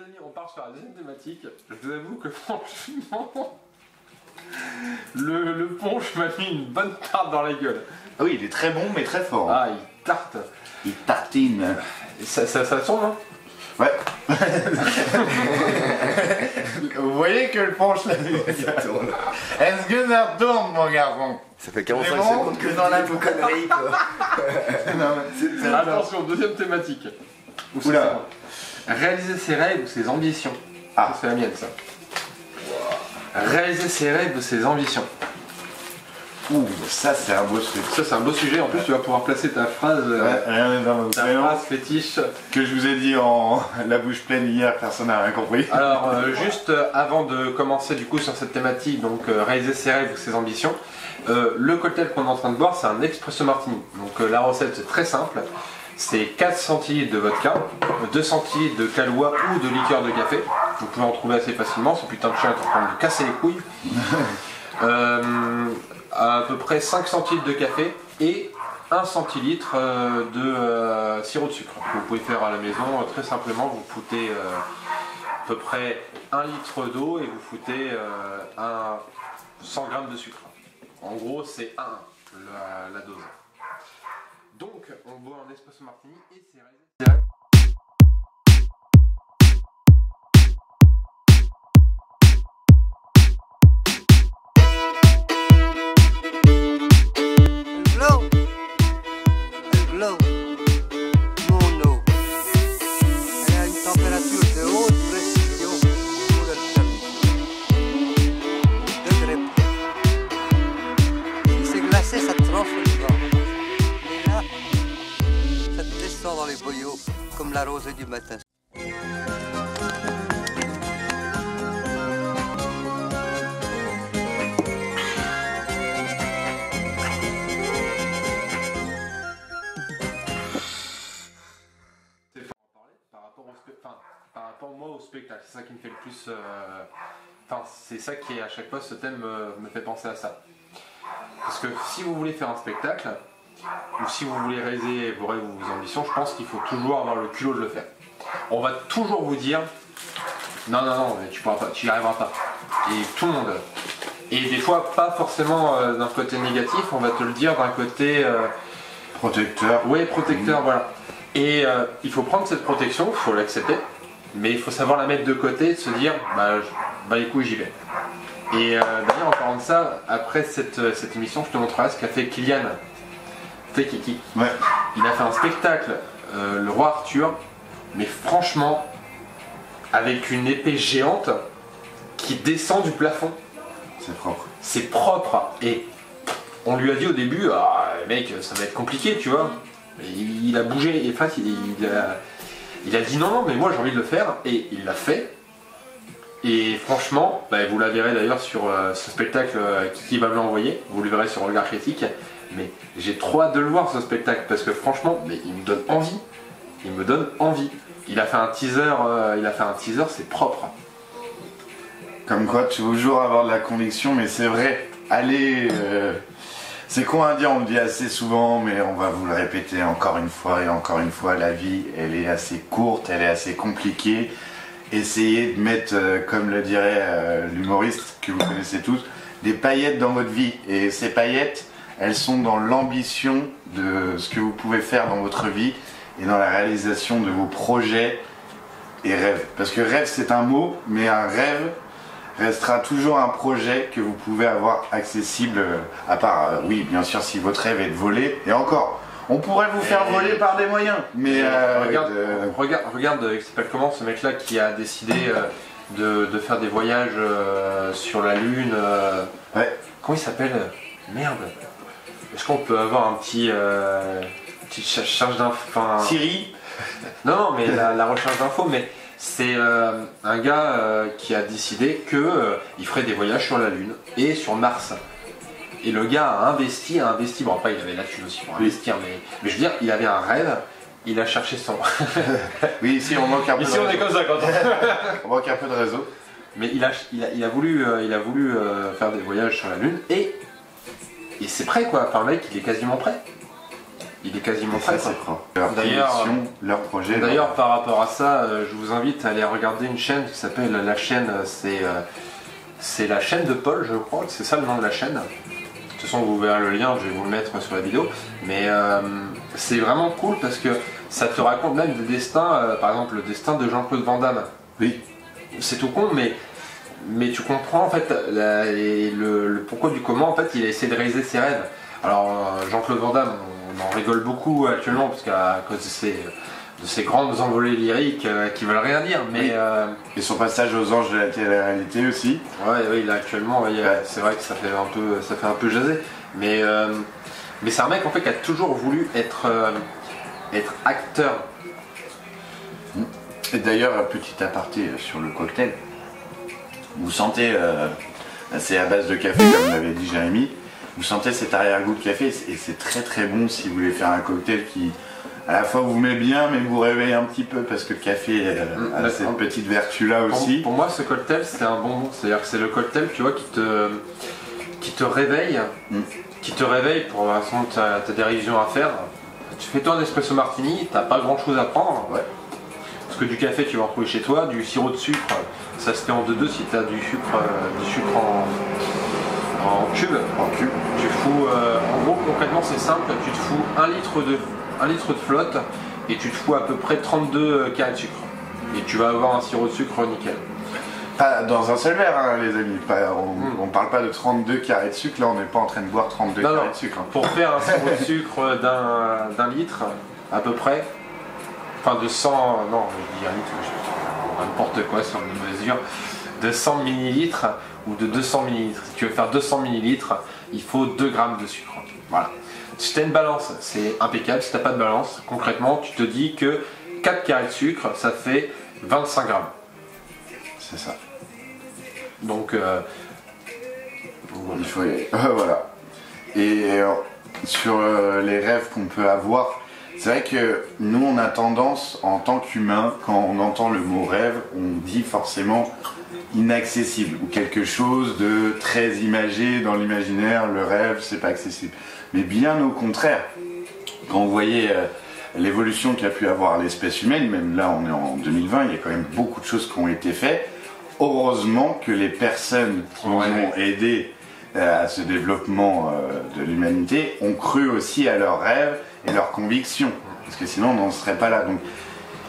amis, on part sur la deuxième thématique. Je vous avoue que franchement, le punch m'a mis une bonne tarte dans la gueule. Ah oui, il est très bon mais très fort. Ah, il tarte. Il tartine. Et ça tourne, hein? Ouais. Vous voyez que le punch là, ça tourne. Est-ce que ça tourne, mon garçon? Ça fait 45 bon secondes que dans la connerie quoi. Attention, deuxième thématique. Oula. Réaliser ses rêves ou ses ambitions. Ah. Ça, c'est la mienne, ça. Réaliser ses rêves ou ses ambitions. Ouh, ça c'est un beau truc. Ça, c'est un beau sujet. En plus, tu vas pouvoir placer ta phrase, Rien dans mon crayon. fétiche. Que je vous ai dit en la bouche pleine hier, personne n'a rien compris. Alors, juste avant de commencer du coup sur cette thématique, donc réaliser ses rêves ou ses ambitions, le cocktail qu'on est en train de boire, c'est un espresso martini. Donc la recette, c'est très simple. C'est 4 centilitres de vodka, 2 centilitres de Kahlua ou de liqueur de café. Vous pouvez en trouver assez facilement, ce putain de chien est en train de me casser les couilles. À peu près 5 centilitres de café et 1 centilitre de sirop de sucre. Vous pouvez faire à la maison très simplement. Vous foutez à peu près 1 litre d'eau et vous foutez 100 g de sucre. En gros, c'est 1 la dose. Donc, on boit un espresso martini et c'est réalisé. Dans les boyaux comme la rosée du matin. Par rapport moi au spectacle, c'est ça qui me fait le plus. Enfin, c'est ça qui est à chaque fois ce thème me fait penser à ça. Parce que si vous voulez faire un spectacle, ou si vous voulez réaliser vos rêves ou vos ambitions, je pense qu'il faut toujours avoir le culot de le faire. On va toujours vous dire non, mais tu pourras pas, tu n'y arriveras pas. Et tout le monde. Et des fois, pas forcément d'un côté négatif, on va te le dire d'un côté protecteur. Oui, protecteur, voilà. Et il faut prendre cette protection, il faut l'accepter, mais il faut savoir la mettre de côté et se dire bah les couilles, j'y vais. Et d'ailleurs, en parlant de ça, après cette émission, je te montrerai ce qu'a fait Kylian. Kiki. Ouais. Il a fait un spectacle, le roi Arthur, mais franchement, avec une épée géante qui descend du plafond. C'est propre. C'est propre. Et on lui a dit au début, ah mec, ça va être compliqué, tu vois. Et il a bougé, et en fait, il a dit non, mais moi j'ai envie de le faire, et il l'a fait. Et franchement, bah, vous la verrez d'ailleurs sur ce spectacle Kiki va me l'envoyer, vous le verrez sur Regard Critique. Mais j'ai trop hâte de le voir ce spectacle parce que franchement, mais il me donne envie. Il me donne envie. Il a fait un teaser, c'est propre. Comme quoi, tu veux toujours avoir de la conviction, mais c'est vrai. Allez, c'est con à dire, on le dit assez souvent, mais on va vous le répéter encore une fois et encore une fois. La vie, elle est assez courte, elle est assez compliquée. Essayez de mettre, comme le dirait l'humoriste que vous connaissez tous, des paillettes dans votre vie. Et ces paillettes, elles sont dans l'ambition de ce que vous pouvez faire dans votre vie et dans la réalisation de vos projets et rêves. Parce que rêve c'est un mot, mais un rêve restera toujours un projet que vous pouvez avoir accessible, à part, oui bien sûr si votre rêve est de voler, et encore, on pourrait vous faire voler par des moyens, mais regarde, il s'appelle comment ce mec là qui a décidé de faire des voyages sur la lune, ouais. Comment il s'appelle? Merde. Est-ce qu'on peut avoir un petit petite charge d'infos? Siri. Non, mais la recherche d'infos, mais c'est un gars qui a décidé qu'il ferait des voyages sur la Lune et sur Mars. Et le gars a investi, bon après il avait la thune aussi pour investir, mais je veux dire, il avait un rêve, il a cherché son... Oui, ici on manque un peu ici de on réseau. est comme ça quand on manque un peu de réseau. Mais il a voulu faire des voyages sur la Lune et c'est prêt quoi, enfin le mec il est quasiment prêt. il est quasiment Et ça, prêt. c'est quoi. propre. Leur D'ailleurs, production, leur projet. D'ailleurs, par rapport à ça, je vous invite à aller regarder une chaîne qui s'appelle la chaîne, c'est la chaîne de Paul, je crois, c'est ça le nom de la chaîne. De toute façon, vous verrez le lien, je vais vous le mettre sur la vidéo. Mais c'est vraiment cool parce que ça te raconte même des destins, par exemple le destin de Jean-Claude Van Damme. Oui. C'est tout con, mais tu comprends en fait le pourquoi du comment. En fait, il a essayé de réaliser ses rêves. Alors, Jean-Claude Van Damme, on en rigole beaucoup actuellement parce qu'à cause de ces grandes envolées lyriques qui veulent rien dire. Mais Oui. Et son passage aux anges de la télé-réalité aussi. ouais, là actuellement, c'est vrai que ça fait un peu jaser. Mais c'est un mec en fait qui a toujours voulu être acteur. Et d'ailleurs, petit aparté sur le cocktail. Vous sentez, c'est à base de café comme l'avait dit Jérémy, vous sentez cet arrière-goût de café et c'est très très bon si vous voulez faire un cocktail qui à la fois vous met bien mais vous réveille un petit peu parce que le café a cette petite vertu là aussi. Pour moi ce cocktail c'est un bonbon, c'est-à-dire que c'est le cocktail tu vois qui te réveille, qui te réveille pour l'instant t'as des révisions à faire. Tu fais toi un espresso martini, t'as pas grand chose à prendre. Ouais. Parce que du café tu vas en trouver chez toi, du sirop de sucre, ça se fait en 2-2 si tu as du sucre en cube. Tu fous, en gros concrètement c'est simple, tu te fous 1 litre de flotte et tu te fous à peu près 32 carrés de sucre. Et tu vas avoir un sirop de sucre nickel. Pas dans un seul verre hein, les amis, on parle pas de 32 carrés de sucre, là on n'est pas en train de boire 32 carrés de sucre. Hein. Pour faire un sirop de sucre d'un litre à peu près, enfin de 100, non je dis un litre, n'importe quoi sur une mesure, de 100 millilitres ou de 200 millilitres. Si tu veux faire 200 millilitres, il faut 2 grammes de sucre. Voilà. Si tu as une balance, c'est impeccable. Si tu n'as pas de balance, concrètement, tu te dis que 4 carrés de sucre, ça fait 25 grammes. C'est ça. Donc, il faut voilà. Et sur les rêves qu'on peut avoir, c'est vrai que nous on a tendance en tant qu'humain, quand on entend le mot rêve, on dit forcément inaccessible ou quelque chose de très imagé dans l'imaginaire. Le rêve c'est pas accessible, mais bien au contraire. Quand vous voyez l'évolution qu'a pu avoir l'espèce humaine, même là on est en 2020, il y a quand même beaucoup de choses qui ont été faites. Heureusement que les personnes qui nous ont aidés à ce développement de l'humanité ont cru aussi à leurs rêves et leurs convictions, parce que sinon on n'en serait pas là. Donc,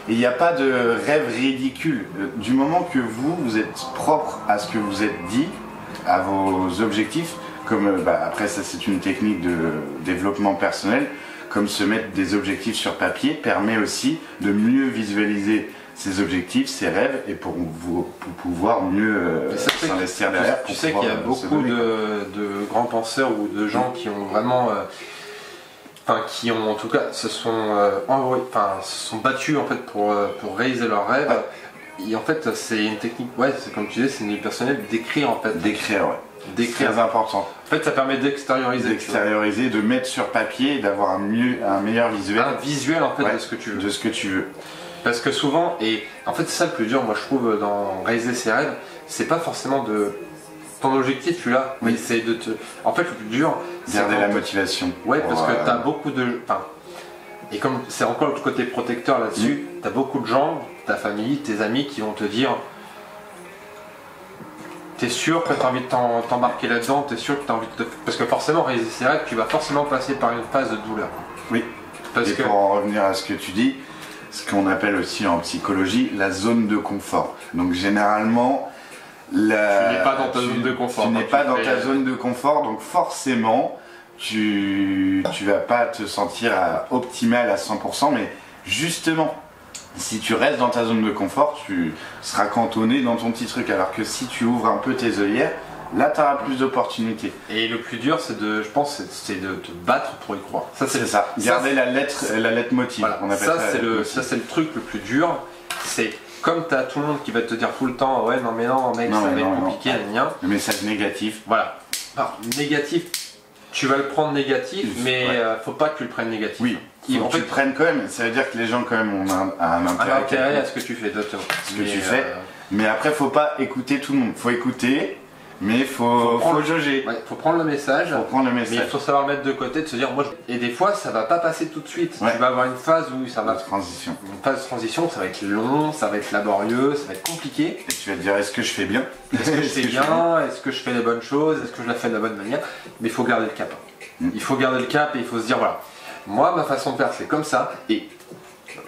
il n'y a pas de rêve ridicule. Du moment que vous êtes propre à ce que vous êtes dit, à vos objectifs, comme après ça c'est une technique de développement personnel, comme se mettre des objectifs sur papier permet aussi de mieux visualiser ses objectifs, ses rêves, et pour pouvoir mieux s'investir derrière. Tu sais qu'il y a beaucoup de grands penseurs ou de gens qui ont vraiment, qui ont en tout cas se sont battus en fait pour réaliser leurs rêves. Et en fait, c'est une technique, c'est comme tu disais, c'est une personnelle d'écrire en fait. D'écrire, ouais. D'écrire. Très important. En fait, ça permet d'extérioriser. D'extérioriser, de mettre sur papier et d'avoir un meilleur visuel. Un visuel en fait de ce que tu veux. De ce que tu veux. Parce que souvent, et en fait c'est ça le plus dur, moi je trouve, dans réaliser ses rêves, c'est pas forcément de... Ton objectif, tu l'as, mais c'est de te... En fait le plus dur, c'est... Garder la motivation. Ouais, parce que t'as beaucoup de... Et comme c'est encore le côté protecteur là-dessus, t'as beaucoup de gens, ta famille, tes amis qui vont te dire... T'es sûr que t'as envie de t'embarquer là-dedans, t'es sûr que t'as envie de te... Parce que forcément, réaliser ses rêves, tu vas forcément passer par une phase de douleur. Oui, pour en revenir à ce que tu dis, ce qu'on appelle aussi en psychologie la zone de confort. Donc généralement, tu n'es pas dans ta zone de confort. Tu n'es pas dans ta zone de confort, donc forcément, tu vas pas te sentir optimal à 100%, mais justement, si tu restes dans ta zone de confort, tu seras cantonné dans ton petit truc. Alors que si tu ouvres un peu tes œillères, là, tu auras plus d'opportunités. Et le plus dur, c'est de te battre pour y croire. Ça, c'est ça. Garder la lettre motive. Voilà. On appelle ça, c'est le truc le plus dur. C'est comme tu as tout le monde qui va te dire tout le temps, ouais, non, mais non, mec, ça va être compliqué, le message négatif. Voilà. Alors, négatif, tu vas le prendre négatif, mais faut pas que tu le prennes négatif. Oui. En fait, tu le prennes quand même. Ça veut dire que les gens, quand même, ont un intérêt à ce que tu fais, exactement. Ce que tu fais. Mais après, faut pas écouter tout le monde. Faut écouter. Mais faut jauger. Ouais, faut prendre le message. Faut prendre le Mais il message. faut savoir le mettre de côté, de se dire moi. Et des fois, ça va pas passer tout de suite. Ouais. Tu vas avoir une phase où ça va. La transition. Une phase de transition, ça va être long, ça va être laborieux, ça va être compliqué. Et tu vas te dire, est-ce que je fais bien? Est-ce que je fais bien? Est-ce que je fais les bonnes choses? Est-ce que je la fais de la bonne manière? Mais il faut garder le cap. Il faut garder le cap et il faut se dire voilà, moi ma façon de faire c'est comme ça. Et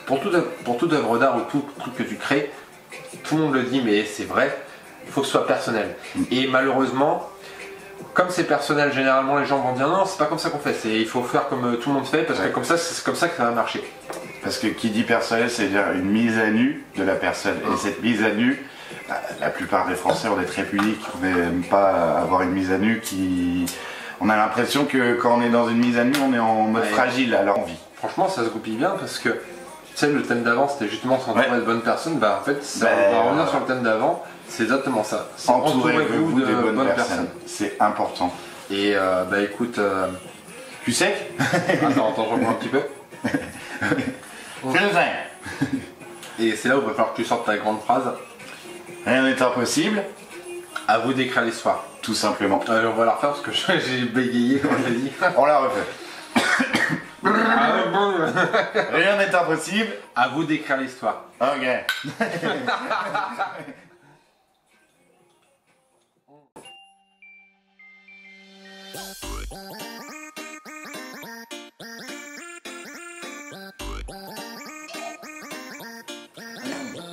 pour toute œuvre d'art ou tout truc que tu crées, tout le monde le dit mais c'est vrai, il faut que ce soit personnel. Et malheureusement, comme c'est personnel, généralement les gens vont dire non, c'est pas comme ça qu'on fait, il faut faire comme tout le monde fait parce que comme ça c'est comme ça que ça va marcher. Parce que qui dit personnel, c'est dire une mise à nu de la personne. Et cette mise à nu, la plupart des Français, on est très pudiques, on n'aime pas avoir une mise à nu qui... On a l'impression que quand on est dans une mise à nu, on est en mode fragile, alors on vit. Franchement, ça se goupille bien parce que, tu sais, le thème d'avant c'était justement s'entourer de bonnes personnes. Bah en fait, ça va revenir sur le thème d'avant, c'est exactement ça. Entourez-vous de bonnes personnes. C'est important. Et bah écoute... Tu sais Attends, je reprends un petit peu. Je le sais. Et c'est là où il va falloir que tu sortes ta grande phrase. Rien n'est impossible. À vous d'écrire l'histoire. Tout simplement. On va la refaire parce que j'ai bégayé quand j'ai dit. On la refait. Rien n'est impossible. À vous d'écrire l'histoire. Ok.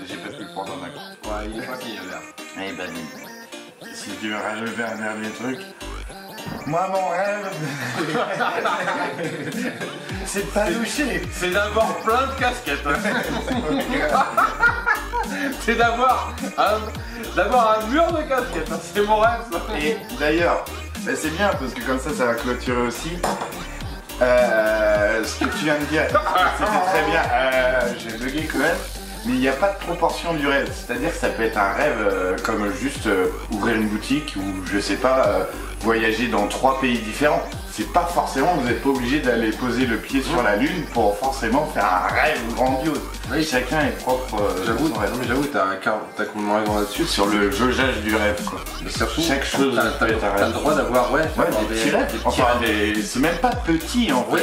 J'ai pas pu le prendre dans ma gorge. Ouais, il est pas fini là. Eh ben, si tu veux relever un dernier truc, moi mon rêve, c'est de pas doucher. C'est d'avoir plein de casquettes. C'est d'avoir un mur de casquettes. C'est mon rêve ça. Et d'ailleurs, bah, c'est bien parce que comme ça va clôturer aussi. Ce que tu viens de dire, c'était très bien. J'ai bugué quand même. Mais il n'y a pas de proportion du rêve, c'est-à-dire que ça peut être un rêve comme juste ouvrir une boutique ou je sais pas, voyager dans 3 pays différents. C'est pas forcément, vous n'êtes pas obligé d'aller poser le pied sur la lune pour forcément faire un rêve grandiose. Oui. Chacun est propre. J'avoue, son rêve. j'avoue, t'as complètement raison là-dessus. Sur le jaugeage du rêve quoi. Mais surtout, Chaque chose t'as peut être un le rêve. droit d'avoir des petits rêves. Enfin, c'est même pas petit en fait. Oui,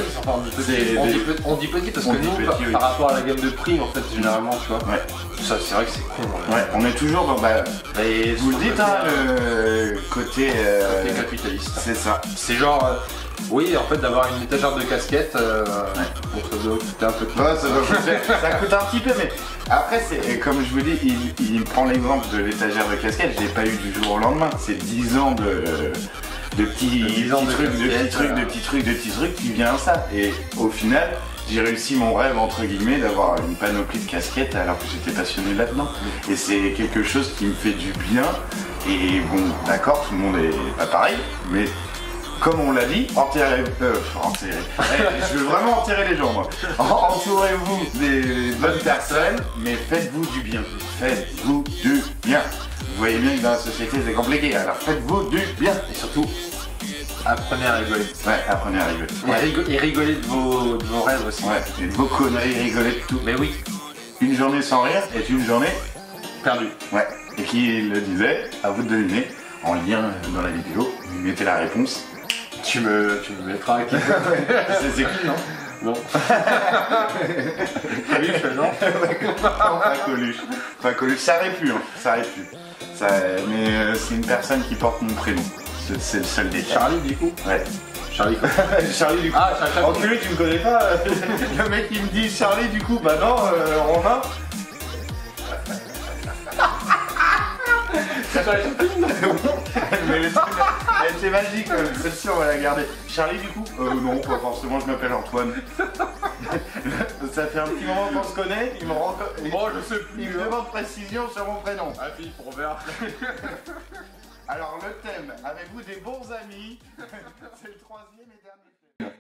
on dit petit parce que nous, petit, par rapport à la gamme de prix, en fait, généralement, tu vois, Ouais. ça c'est vrai que c'est con. Ouais, on est toujours dans. Bah, Et vous le dites, hein, le côté. côté capitaliste. C'est ça. C'est genre, oui, en fait, d'avoir une étagère de casquettes, bon, ça doit coûter un peu de Ouais, ça coûte un petit peu, mais après, c'est comme je vous dis, il prend l'exemple de l'étagère de casquette. Je l'ai pas eu du jour au lendemain. C'est 10 ans de petits trucs qui vient à ça. Et au final, j'ai réussi mon rêve entre guillemets d'avoir une panoplie de casquettes alors que j'étais passionné là-dedans. Et c'est quelque chose qui me fait du bien. Et bon, d'accord, tout le monde est pas pareil, mais comme on l'a dit, enterrez. Je veux vraiment enterrer les gens, moi. Entourez-vous des bonnes personnes, mais faites-vous du bien. Faites-vous du bien. Vous voyez bien que dans la société c'est compliqué, alors faites-vous du bien. Et surtout, apprenez à rigoler. Ouais, apprenez à rigoler. Ouais. Et rigolez de vos rêves aussi. Ouais, et de vos conneries, rigolez de tout. Mais oui, Une journée sans rire est une journée. perdu. Ouais. Et qui le disait, à vous de deviner, en lien dans la vidéo, vous mettez la réponse. Tu me mettras avec les C'est cool, non? Non. Coluche, non. Pas Coluche. Pas Coluche. Ça aurait pu, hein. Ça aurait pu. Mais c'est une personne qui porte mon prénom. C'est le seul détail. Charlie, du coup. Ouais. Charlie, quoi. Charlie, du coup. Ah, Charlie. Enculé, tu me connais pas? Le mec il me dit Charlie, du coup, bah non, Romain. Mais elle était magique, celle-ci on va la garder. Charlie du coup non, pas forcément, je m'appelle Antoine. Ça fait un petit moment qu'on se connaît, il me rend. Moi, je sais plus. Il me demande précision sur mon prénom. Ah, puis, pour voir. Alors le thème, avez-vous des bons amis? C'est le 3e et dernier thème.